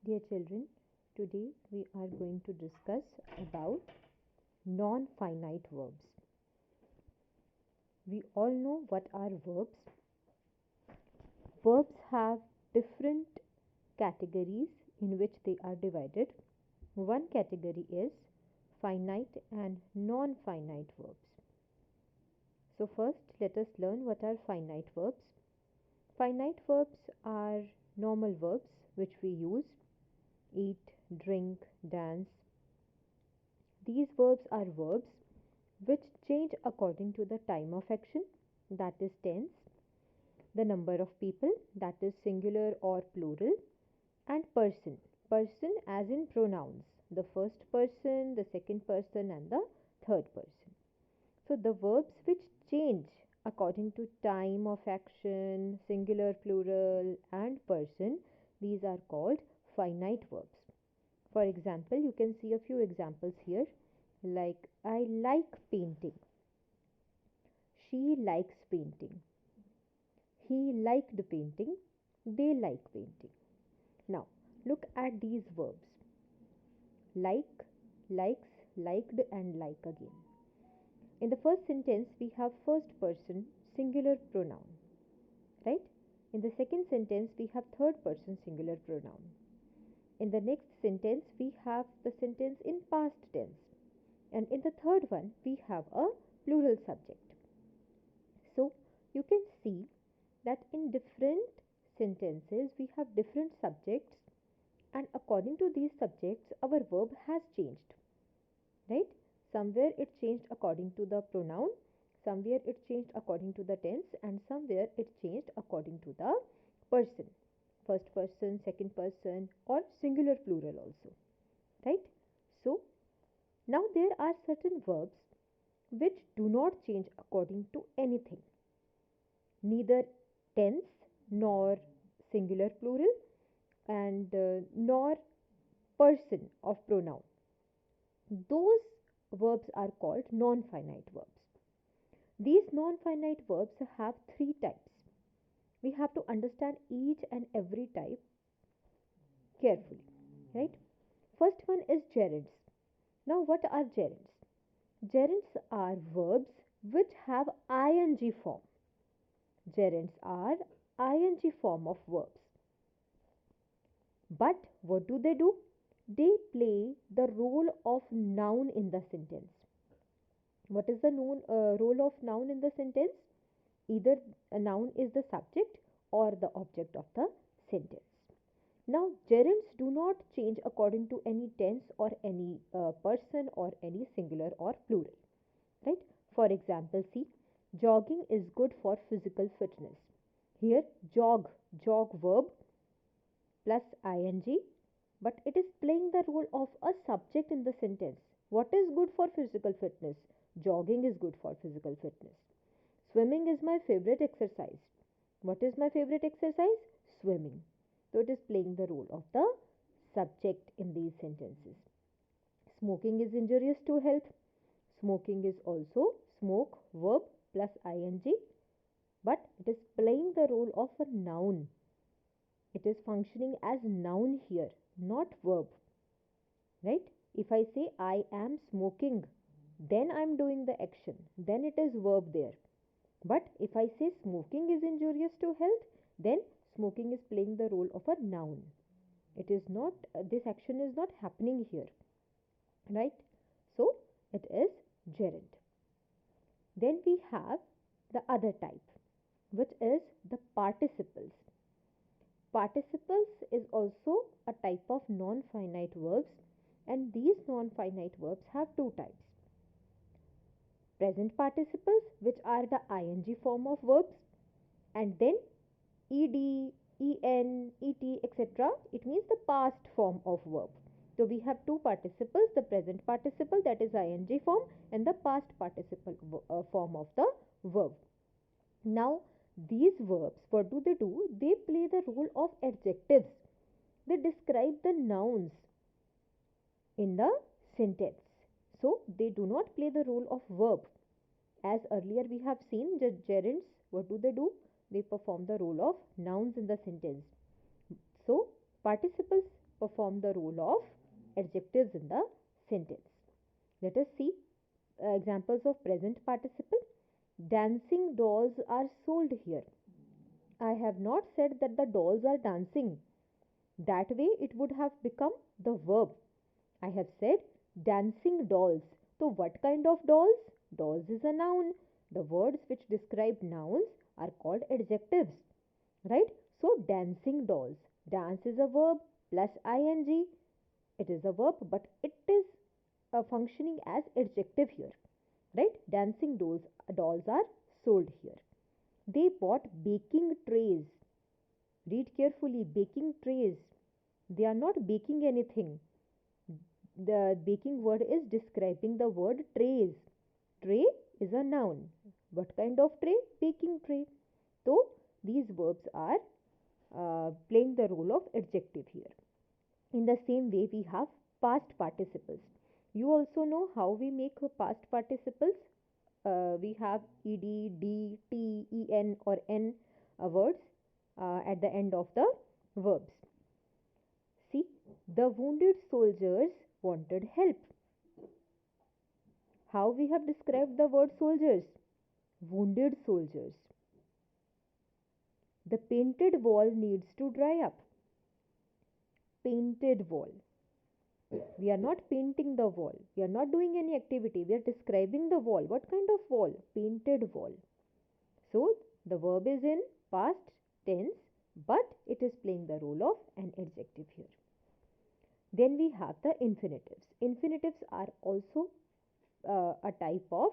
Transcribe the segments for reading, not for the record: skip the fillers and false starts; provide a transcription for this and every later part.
Dear children, today we are going to discuss about non-finite verbs. We all know what are verbs. Verbs have different categories in which they are divided. One category is finite and non-finite verbs. So first let us learn what are finite verbs. Finite verbs are normal verbs which we use: eat, drink, dance. These verbs are verbs which change according to the time of action, that is tense, the number of people, that is singular or plural, and person. Person as in pronouns, the first person, the second person, and the third person. So the verbs which change according to time of action, singular, plural, and person, these are called finite verbs. For example, you can see a few examples here, like I like painting, she likes painting, he liked painting, they like painting. Now, look at these verbs: like, likes, liked, and like again. In the first sentence, we have first person singular pronoun, right? In the second sentence, we have third person singular pronoun. In the next sentence, we have the sentence in past tense. And in the third one, we have a plural subject. So, you can see that in different sentences, we have different subjects, and according to these subjects, our verb has changed, right? Somewhere it changed according to the pronoun, somewhere it changed according to the tense, and somewhere it changed according to the person, first person, second person, or singular plural also, right? So now there are certain verbs which do not change according to anything, neither tense nor singular plural, and nor person of pronoun. Those verbs are called non-finite verbs. These non-finite verbs have three types. We have to understand each and every type carefully, right? First one is gerunds. Now, what are gerunds? Gerunds are verbs which have ing form. Gerunds are ing form of verbs. But what do? They play the role of noun in the sentence. What is the role of noun in the sentence? Either a noun is the subject or the object of the sentence. Now, gerunds do not change according to any tense or any person or any singular or plural, right? For example, see, jogging is good for physical fitness. Here, jog verb plus ing, but it is playing the role of a subject in the sentence. What is good for physical fitness? Jogging is good for physical fitness. Swimming is my favorite exercise. What is my favorite exercise? Swimming. So it is playing the role of the subject in these sentences. Smoking is injurious to health. Smoking is also smoke verb plus ing, but it is playing the role of a noun. It is functioning as noun here, not verb, right? If I say I am smoking, then I am doing the action, then it is verb there. But if I say smoking is injurious to health, then smoking is playing the role of a noun. It is not, this action is not happening here, right? So it is gerund. Then we have the other type, which is the participles. Participles is also a type of non-finite verbs, and these non-finite verbs have two types: present participles, which are the ing form of verbs, and then ed, en, et, etc. It means the past form of verb. So we have two participles: the present participle, that is ing form, and the past participle form of the verb. Now, these verbs, what do? They play the role of adjectives. They describe the nouns in the sentence. So, they do not play the role of verb. As earlier we have seen, the gerunds, what do? They perform the role of nouns in the sentence. So, participles perform the role of adjectives in the sentence. Let us see examples of present participle. Dancing dolls are sold here. I have not said that the dolls are dancing. That way it would have become the verb. I have said dancing dolls. So what kind of dolls? Dolls is a noun. The words which describe nouns are called adjectives. Right? So dancing dolls. Dance is a verb plus ing. It is a verb, but it is functioning as adjective here. Right? Dancing dolls are sold here. They bought baking trays. Read carefully, baking trays. They are not baking anything. The baking word is describing the word trays. Tray is a noun. What kind of tray? Baking tray. So these verbs are playing the role of adjective here. In the same way, we have past participles. You also know how we make past participles. We have ed, d, t, en or n words at the end of the verbs. See, the wounded soldiers wanted help. How we have described the word soldiers? Wounded soldiers. The painted wall needs to dry up. Painted wall. We are not painting the wall. We are not doing any activity. We are describing the wall. What kind of wall? Painted wall. So the verb is in past tense, but it is playing the role of an adjective here. Then we have the infinitives. Infinitives are also a type of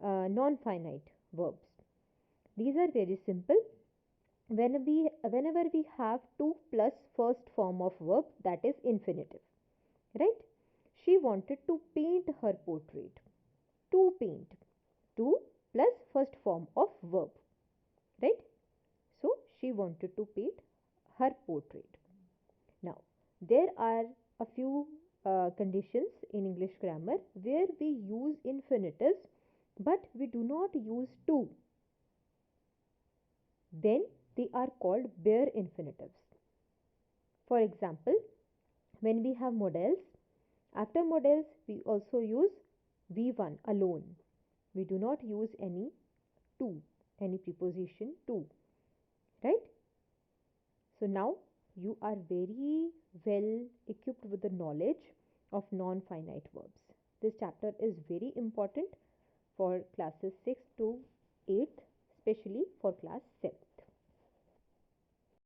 non-finite verbs. These are very simple. Whenever we have to plus first form of verb, that is infinitive. Right? She wanted to paint her portrait. To paint. To plus first form of verb. Right? So she wanted to paint her portrait. Now, there are a few conditions in English grammar where we use infinitives but we do not use to. Then they are called bare infinitives. For example, when we have models, after models we also use V1 alone. We do not use any to, any preposition to. Right? So now you are very well equipped with the knowledge of non-finite verbs. This chapter is very important for classes 6 to 8, especially for class 7th.